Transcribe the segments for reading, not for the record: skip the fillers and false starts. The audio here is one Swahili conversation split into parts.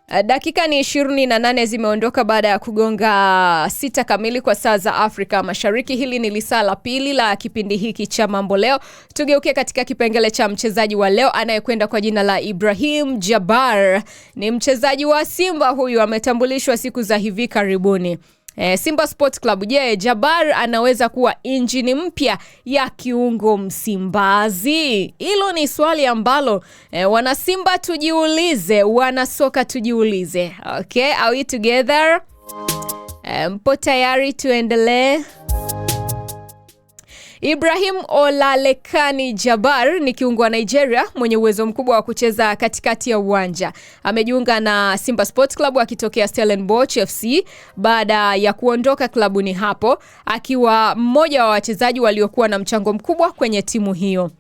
Dakika ni 28 zimeondoka baada ya kugonga 6 kamili kwa saa za Afrika Mashariki. Hili ni lisaa la pili la kipindi hiki cha Mambo Leo. Tugeuke katika kipengele cha mchezaji wa leo anayekwenda kwa jina la Ibrahim Jabbar. Ni mchezaji wa Simba, huyu ametambulishwa siku za hivi karibuni. Simba Sports Club. Je, Jabbar anaweza kuwa injini mpya ya kiungo Msimbazi? Hilo ni swali ambalo wana Simba tujiulize, wana soka tujiulize. Okay, are we together? Mpo tayari tuendelee? Ibrahim Olalekani Jabbar ni kiungo wa Nigeria mwenye uwezo mkubwa wa kucheza katikati ya uwanja. Amejiunga na Simba Sports Club akitokea Stellenbosch FC baada ya kuondoka klabuni hapo, akiwa mmoja wa wachezaji waliokuwa na mchango mkubwa kwenye timu hiyo.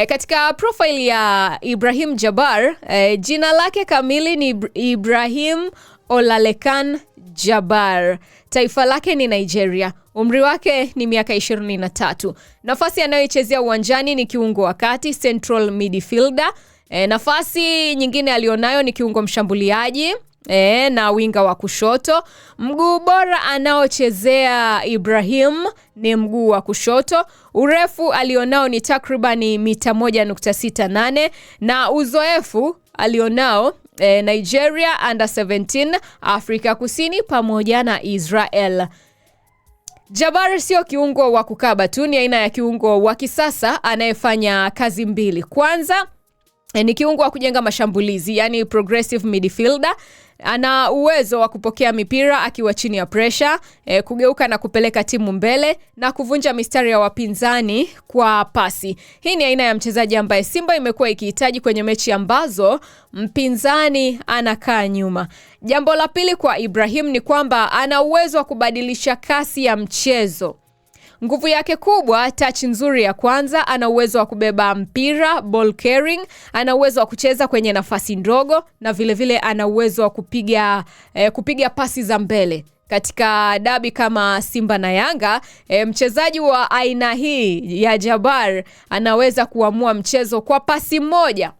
Katika profile ya Ibrahim Jabbar, jina lake kamili ni Ibrahim Olalekan Jabbar. Taifa lake ni Nigeria. Umri wake ni miaka 23. Nafasi anayoichezea uwanjani ni kiungo wa kati, central midfielder. Nafasi nyingine alionayo ni kiungo mshambuliaji na winga wa kushoto. Mguu bora anaochezea Ibrahim ni mguu wa kushoto. Urefu alionao ni takribani mita 1.68 na uzoefu alionao Nigeria under 17, Afrika Kusini pamoja na Israel. Jabbar sio kiungo wa kukaba tu, ni aina ya kiungo wa kisasa anayefanya kazi mbili. Kwanza ni kiungo wa kujenga mashambulizi, yani progressive midfielder. Ana uwezo wa kupokea mipira akiwa chini ya pressure, kugeuka na kupeleka timu mbele na kuvunja mistari ya wapinzani kwa pasi. Hii ni aina ya mchezaji ambaye Simba imekuwa ikihitaji kwenye mechi ambazo mpinzani anakaa nyuma. Jambo la pili kwa Ibrahim ni kwamba ana uwezo wa kubadilisha kasi ya mchezo. Nguvu yake kubwa, touch nzuri ya kwanza, ana uwezo wa kubeba mpira, ball carrying, ana uwezo wa kucheza kwenye nafasi ndogo na vile vile ana uwezo wa kupiga pasi za mbele. Katika dabi kama Simba na Yanga, mchezaji wa aina hii ya Jabbar anaweza kuamua mchezo kwa pasi moja,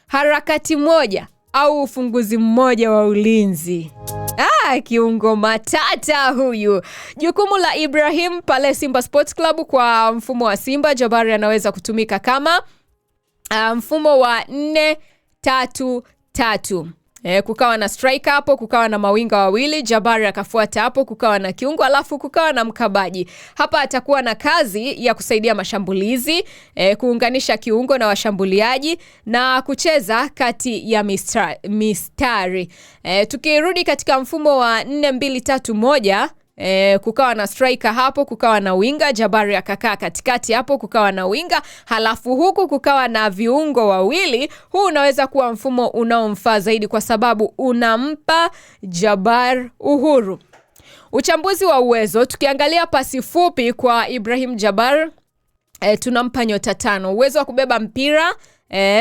harakati moja au ufunguzi mmoja wa ulinzi. Kiungo matata huyu. Jukumu la Ibrahim pale Simba Sports Club kwa mfumo wa Simba, Jabbar anaweza kutumika kama mfumo wa 4-3-3. Kukawa na striker hapo, kukawa na mawinga wawili, Jabbar akafuata hapo, kukawa na kiungo, alafu kukawa na mkabaji. Hapa atakuwa na kazi ya kusaidia mashambulizi, kuunganisha kiungo na washambuliaji na kucheza kati ya mistari. Tukirudi katika mfumo wa 4-2-3-1, kukawa na striker hapo, kukawa na winga, Jabbar akakaa katikati hapo, kukawa na winga, halafu huku kukawa na viungo wawili. Huu unaweza kuwa mfumo unaomfaa zaidi kwa sababu unampa Jabbar uhuru. Uchambuzi wa uwezo, tukiangalia pasi fupi kwa Ibrahim Jabbar, tunampa nyota 5. Uwezo wa kubeba mpira,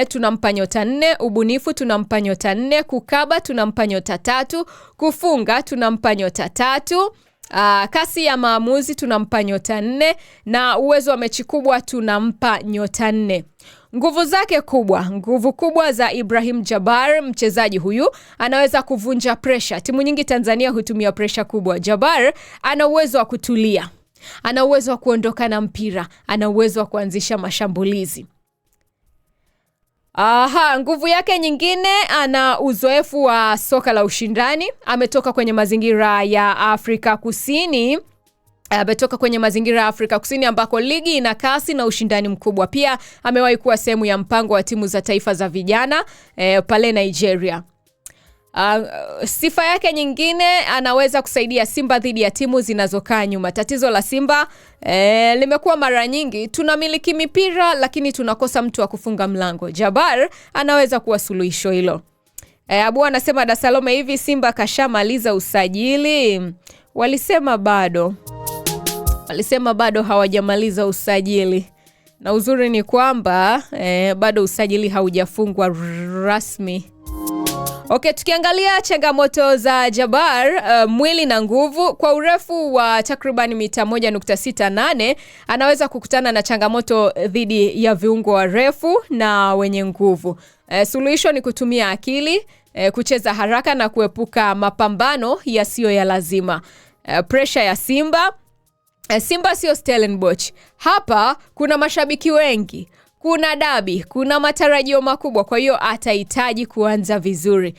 tunampa nyota 4. Ubunifu tunampa nyota 4. Kukaba tunampa nyota 3. Kufunga tunampa nyota 3. Kasi ya maamuzi tunampa nyota 4 na uwezo wa mechi kubwa tunampa nyota 4. Nguvu kubwa za Ibrahim Jabbar, mchezaji huyu anaweza kuvunja pressure. Timu nyingi Tanzania hutumia pressure kubwa. Jabbar ana uwezo wa kutulia, ana uwezo wa kuondoka na mpira, ana uwezo wa kuanzisha mashambulizi. Nguvu yake nyingine, ana uzoefu wa soka la ushindani. Ametoka kwenye mazingira ya Afrika Kusini. Ambako ligi ina kasi na ushindani mkubwa. Pia amewahi kuwa sehemu ya mpango wa timu za taifa za vijana pale Nigeria. Sifa yake nyingine, anaweza kusaidia Simba dhidi ya timu zinazokaa nyuma. Tatizo la Simba limekuwa mara nyingi tunamiliki mipira lakini tunakosa mtu wa kufunga mlango. Jabbar anaweza kuwa suluhisho hilo. Abu anasema Da Salome, hivi Simba kashamaliza usajili? Walisema bado hawajamaliza usajili. Na uzuri ni kwamba bado usajili haujafungwa rasmi. Okay, tukiangalia changamoto za Jabbar, mwili na nguvu. Kwa urefu wa takriban mita 1.68, anaweza kukutana na changamoto dhidi ya viungo warefu na wenye nguvu. Suluhisho ni kutumia akili, kucheza haraka na kuepuka mapambano yasiyo ya lazima. Pressure ya Simba. Simba sio Stellenbosch. Hapa kuna mashabiki wengi, kuna dabi, kuna matarajio makubwa, kwa hiyo atahitaji kuanza vizuri.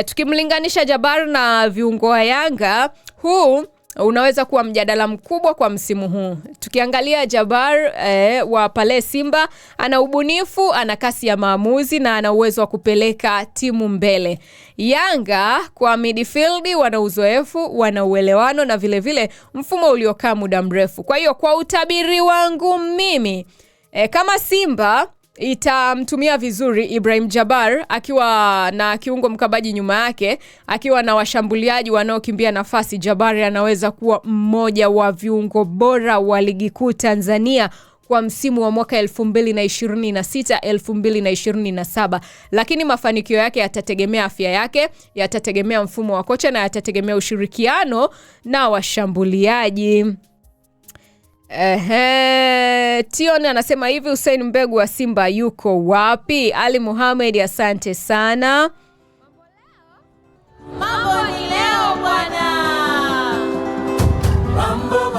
Tukimlinganisha Jabbar na viungo wa Yanga, huu unaweza kuwa mjadala mkubwa kwa msimu huu. Tukiangalia Jabbar wa pale Simba, ana ubunifu, ana kasi ya maamuzi na ana uwezo wa kupeleka timu mbele. Yanga kwa midfield wana uzoefu, wana uelewano na vile vile mfumo uliokaa muda mrefu. Kwa hiyo kwa utabiri wangu mimi, kama Simba itamtumia vizuri Ibrahim Jabbar akiwa na kiungo mkabaji nyuma yake, akiwa na washambuliaji wanaokimbia nafasi, Jabbar anaweza kuwa mmoja wa viungo bora wa ligi kuu Tanzania kwa msimu wa mwaka 2026-2027. Lakini mafanikio yake yatategemea afya yake, yatategemea mfumo wa kocha na yatategemea ushirikiano na washambuliaji. Tion anasema hivi, Hussein Mbegu wa Simba yuko wapi? Ali Muhammad, asante sana. Mambo ni leo bwana. Mambo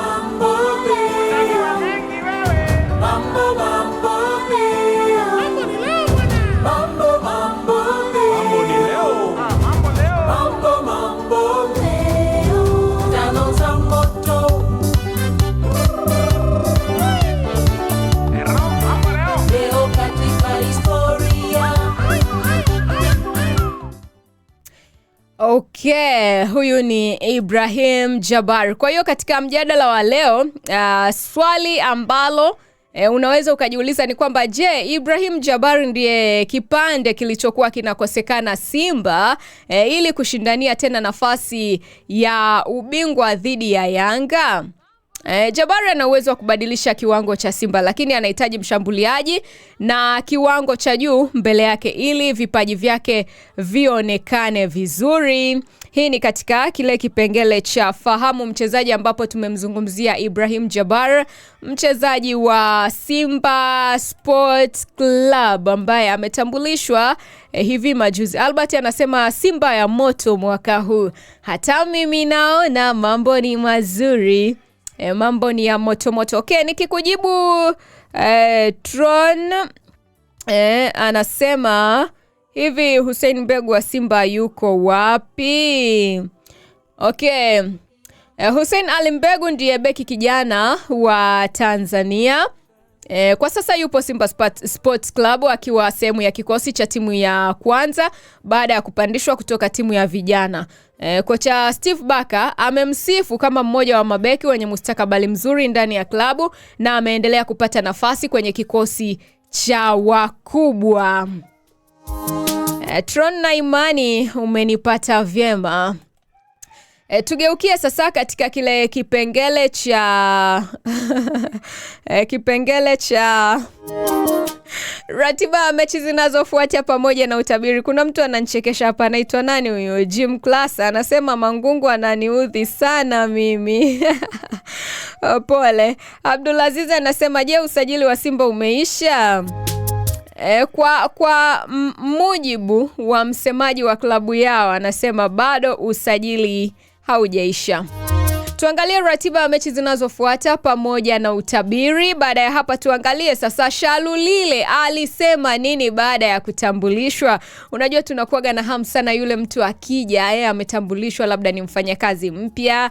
Okay, huyu ni Ibrahim Jabbar. Kwa hiyo katika mjadala wa leo, swali ambalo unaweza ukajiuliza ni kwamba je, Ibrahim Jabbar ndiye kipande kilichokuwa kinakosekana Simba ili kushindania tena nafasi ya ubingwa dhidi ya Yanga? Jabbar ana uwezo wa kubadilisha kiwango cha Simba, lakini anahitaji mshambuliaji na kiwango cha juu mbele yake ili vipaji vyake vionekane vizuri. Hii ni katika kile kipengele cha fahamu mchezaji, ambapo tumemzungumzia Ibrahim Jabbar, mchezaji wa Simba Sports Club ambaye ametambulishwa hivi majuzi. Albert anasema Simba ya moto mwaka huu. Hata mimi naona mambo ni mazuri. Mambo ni ya moto moto. Okay, nikikujibu Tron anasema hivi, Hussein Mbegu wa Simba yuko wapi? Okay, Hussein Ali Mbegu ndiye beki kijana wa Tanzania. Kwa sasa yupo Simba Sports Club akiwa sehemu ya kikosi cha timu ya kwanza baada ya kupandishwa kutoka timu ya vijana. Kocha Steve Barker amemsifu kama mmoja wa mabeki wenye mustakabali mzuri ndani ya klabu na ameendelea kupata nafasi kwenye kikosi cha wakubwa. Tron na imani umenipata vyema. Tugeukie sasa katika kile kipengele cha kipengele cha ratiba ya mechi zinazofuatia pamoja na utabiri. Kuna mtu ananichekesha hapa, anaitwa nani huyo? Jim Class anasema Mangungu ananiudhi sana mimi. Pole. Abdulaziz anasema je, usajili wa Simba umeisha? Kwa mujibu wa msemaji wa klabu yao, anasema bado usajili haujaisha. Tuangalie ratiba ya mechi zinazofuata pamoja na utabiri. Baada ya hapa tuangalie sasa Shalulile alisema nini baada ya kutambulishwa. Unajua tunakuaga na hamu sana yule mtu akija ametambulishwa, labda ni mfanyakazi mpya,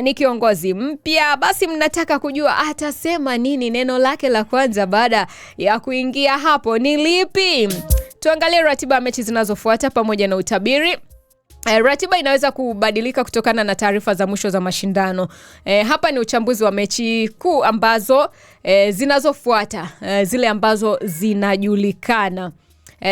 ni kiongozi mpya, basi mnataka kujua atasema nini, neno lake la kwanza baada ya kuingia hapo ni lipi. Tuangalie ratiba ya mechi zinazofuata pamoja na utabiri. Ratiba inaweza kubadilika kutokana na taarifa za mwisho za mashindano. Hapa ni uchambuzi wa mechi kuu ambazo zinazofuata, zile ambazo zinajulikana.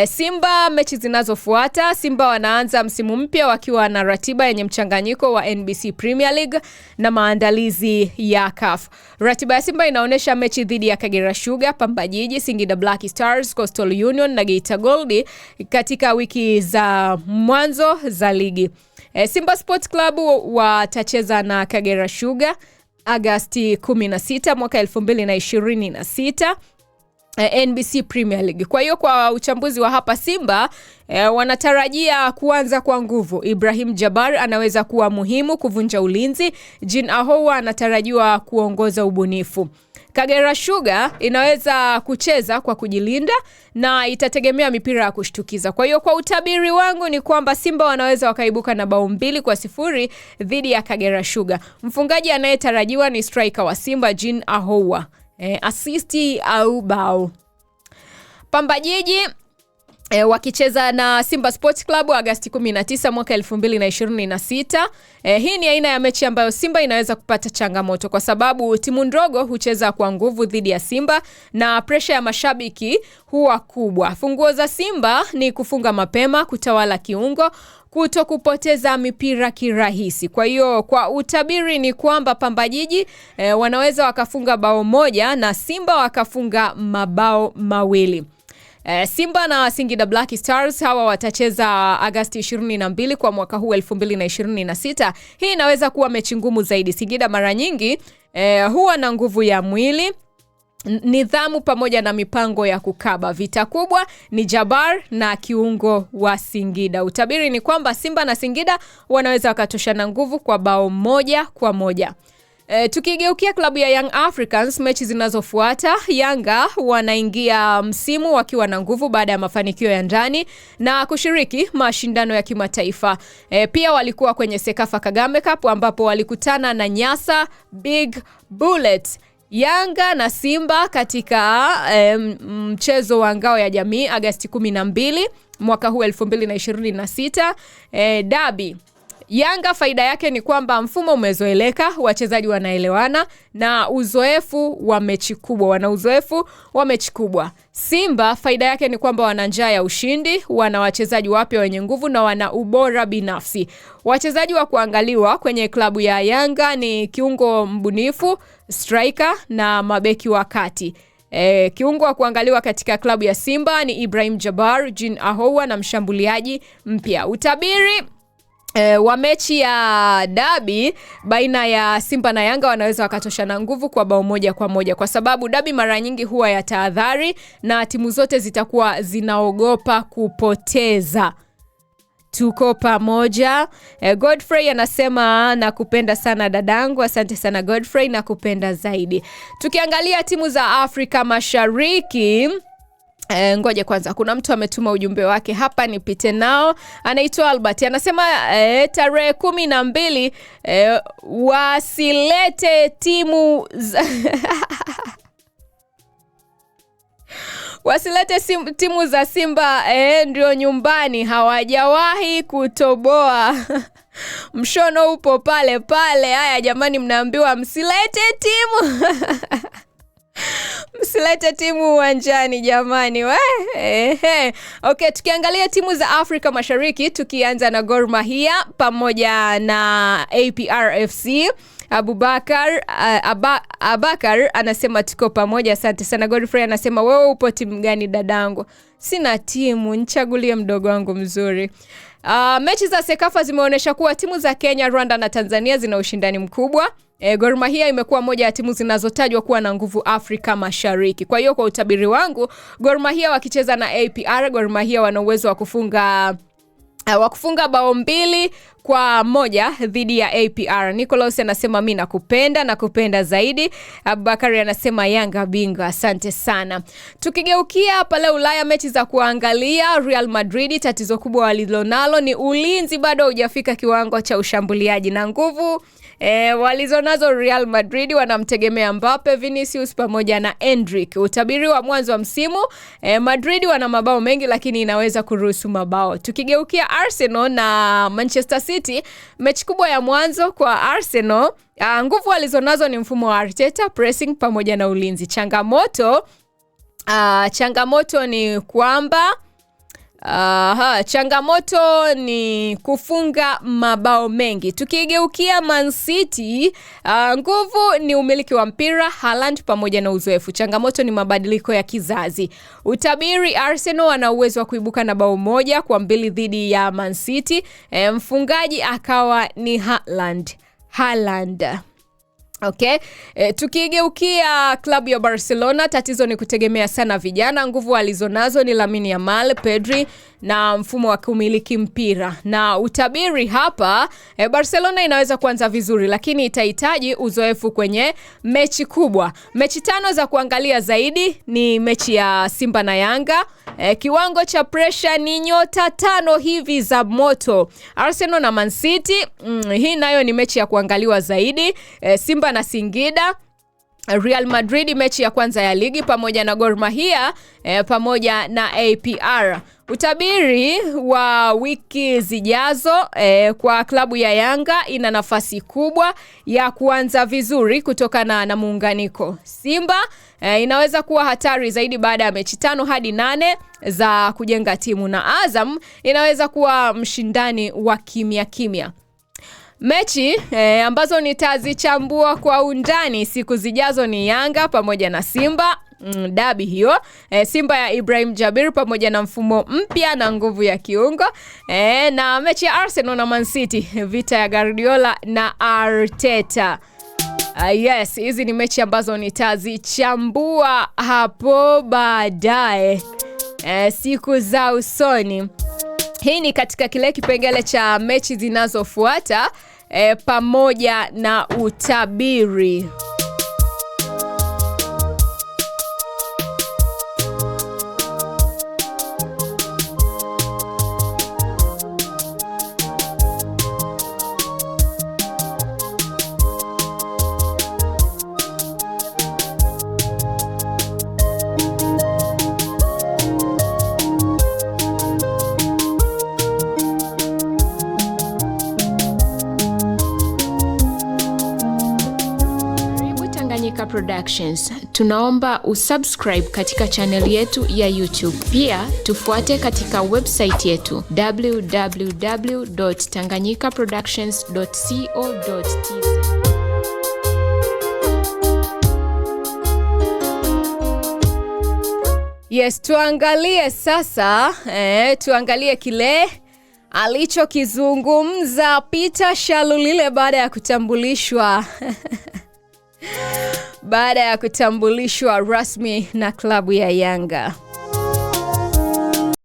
Simba, mechi zinazofuata, Simba wanaanza msimu mpya wakiwa na ratiba yenye mchanganyiko wa NBC Premier League na maandalizi ya CAF. Ratiba ya Simba inaonyesha mechi dhidi ya Kagera Sugar, Pamba Jiji, Singida Black Stars, Coastal Union na Geita Gold katika wiki za mwanzo za ligi. Simba Sports Club watacheza na Kagera Sugar Agosti 16 mwaka 2026. NBC Premier League. Kwa hiyo kwa uchambuzi wa hapa Simba wanatarajia kuanza kwa nguvu. Ibrahim Jabbar anaweza kuwa muhimu kuvunja ulinzi. Jean Ahoua anatarajiwa kuongoza ubunifu. Kagera Sugar inaweza kucheza kwa kujilinda na itategemea mipira ya kushtukiza. Kwa hiyo kwa utabiri wangu ni kwamba Simba wanaweza wakaibuka na bao 2-0 dhidi ya Kagera Sugar. Mfungaji anayetarajiwa ni striker wa Simba Jean Ahoua. Asisti au bao. Pamba Jiji wakicheza na Simba Sports Club Agosti 19 mwaka 2026. Hii ni aina ya mechi ambayo Simba inaweza kupata changamoto kwa sababu timu ndogo hucheza kwa nguvu dhidi ya Simba na presha ya mashabiki huwa kubwa. Funguo za Simba ni kufunga mapema, kutawala kiungo, kuto kupoteza mipira kirahisi. Kwa hiyo kwa utabiri ni kwamba Pamba Jiji wanaweza wakafunga bao 1 na Simba wakafunga mabao 2. Simba na Singida Black Stars hawa watacheza Agosti 22 kwa mwaka huu 2026. Hii inaweza kuwa mechi ngumu zaidi. Singida mara nyingi huwa na nguvu ya mwili, nidhamu pamoja na mipango ya kukaba. Vita kubwa ni Jabbar na kiungo wa Singida. Utabiri ni kwamba Simba na Singida wanaweza wakatoshana nguvu kwa bao 1-1. Tukigeukia klabu ya Young Africans, mechi zinazofuata, Yanga wanaingia msimu wakiwa na nguvu baada ya mafanikio ya ndani na kushiriki mashindano ya kimataifa. Pia walikuwa kwenye Sekafa Kagame Cup ambapo walikutana na Nyasa Big Bullets. Yanga na Simba katika mchezo wa ngao ya jamii Agosti 12 mwaka huu 2026. Derby. Yanga faida yake ni kwamba mfumo umezoeleka, wachezaji wanaelewana na uzoefu wa mechi kubwa. Wana uzoefu wa mechi kubwa. Simba faida yake ni kwamba wana njaa ya ushindi, wana wachezaji wapya wenye nguvu na wana ubora binafsi. Wachezaji wa kuangaliwa kwenye klabu ya Yanga ni kiungo mbunifu, striker na mabeki wa kati. Kiungo wa kuangaliwa katika klabu ya Simba ni Ibrahim Jabbar, Jean Ahoua na mshambuliaji mpya. Utabiri wa mechi ya dabi baina ya Simba na Yanga wanaweza wakatoshana nguvu kwa bao 1-1 kwa sababu dabi mara nyingi huwa ya tahadhari na timu zote zitakuwa zinaogopa kupoteza. Tuko pamoja. Godfrey anasema nakupenda sana dadangu. Asante sana Godfrey, nakupenda zaidi. Tukiangalia timu za Afrika Mashariki, ngoja kwanza, kuna mtu ametuma ujumbe wake hapa nipite nao. Anaitwa Albert. Anasema tarehe 12 wasilete timu wasilete timu za Simba ndio nyumbani, hawajawahi kutoboa. Mshono upo pale pale. Haya jamani, mnaambiwa msilete timu. Msilete timu uwanjani jamani. Okay, tukiangalia timu za Afrika Mashariki, tukianza na Gor Mahia pamoja na APR FC. Abakar anasema tuko pamoja. Asante sana. Godfrey anasema wewe upo timu gani dadangu? Sina timu, nichagulie mdogo wangu mzuri. Mechi za Sekafa zimeonyesha kuwa timu za Kenya, Rwanda na Tanzania zina ushindani mkubwa. Gor Mahia imekuwa moja ya timu zinazotajwa kuwa na nguvu Afrika Mashariki. Kwa hiyo kwa utabiri wangu, Gor Mahia wakicheza na APR, Gor Mahia wana uwezo wa kufunga bao 2-1 dhidi ya APR. Nicholas anasema mimi nakupenda zaidi. Abubakari anasema Yanga bingwa. Asante sana. Tukigeukia pale Ulaya, mechi za kuangalia, Real Madrid tatizo kubwa walilonalo ni ulinzi, bado hujafika kiwango cha ushambuliaji na nguvu walizonazo Real Madrid wanamtegemea Mbappe, Vinicius pamoja na Endrick. Utabiri wa mwanzo wa msimu, Madrid wana mabao mengi lakini inaweza kuruhusu mabao. Tukigeukia Arsenal na Manchester City, mechi kubwa ya mwanzo kwa Arsenal. Nguvu walizonazo ni mfumo wa Arteta, pressing pamoja na ulinzi. Changamoto ni kwamba changamoto ni kufunga mabao mengi. Tukigeukia Man City, nguvu ni umiliki wa mpira, Haaland pamoja na uzoefu. Changamoto ni mabadiliko ya kizazi. Utabiri, Arsenal wana uwezo wa kuibuka na bao 1-2 dhidi ya Man City. Mfungaji akawa ni Haaland. Okay. Tukigeukia klabu ya Barcelona, tatizo ni kutegemea sana vijana. Nguvu alizonazo ni Lamine Yamal, Pedri na mfumo wa kumiliki mpira. Na utabiri hapa, Barcelona inaweza kuanza vizuri, lakini itahitaji uzoefu kwenye mechi kubwa. Mechi 5 za kuangalia zaidi ni mechi ya Simba na Yanga. Kiwango cha pressure ni nyota 5 hivi za moto. Arsenal na Man City, hii nayo ni mechi ya kuangaliwa zaidi. Simba na Singida, Real Madrid mechi ya kwanza ya ligi, pamoja na Gor Mahia pamoja na APR. Utabiri wa wiki zijazo, kwa klabu ya Yanga ina nafasi kubwa ya kuanza vizuri kutokana na muunganiko. Simba inaweza kuwa hatari zaidi baada ya mechi 5 hadi 8 za kujenga timu, na Azam inaweza kuwa mshindani wa kimya. Mechi ambazo nitazichambua kwa undani siku zijazo ni Yanga pamoja na Simba, dabi hiyo. Simba ya Ibrahim Jabir pamoja na mfumo mpya na nguvu ya kiungo. Na mechi ya Arsenal na Man City, vita ya Guardiola na Arteta. Yes, hizi ni mechi ambazo nitazichambua hapo baadaye, siku za usoni. Hii ni katika kile kipengele cha mechi zinazofuata pamoja na utabiri. Productions. Tunaomba usubscribe katika channel yetu ya YouTube. Pia tufuate katika website yetu www.tanganyikaproductions.co.tz. Yes, tuangalie sasa, tuangalie kile alichokizungumza Peter Shalulile baada ya kutambulishwa rasmi na klabu ya Yanga.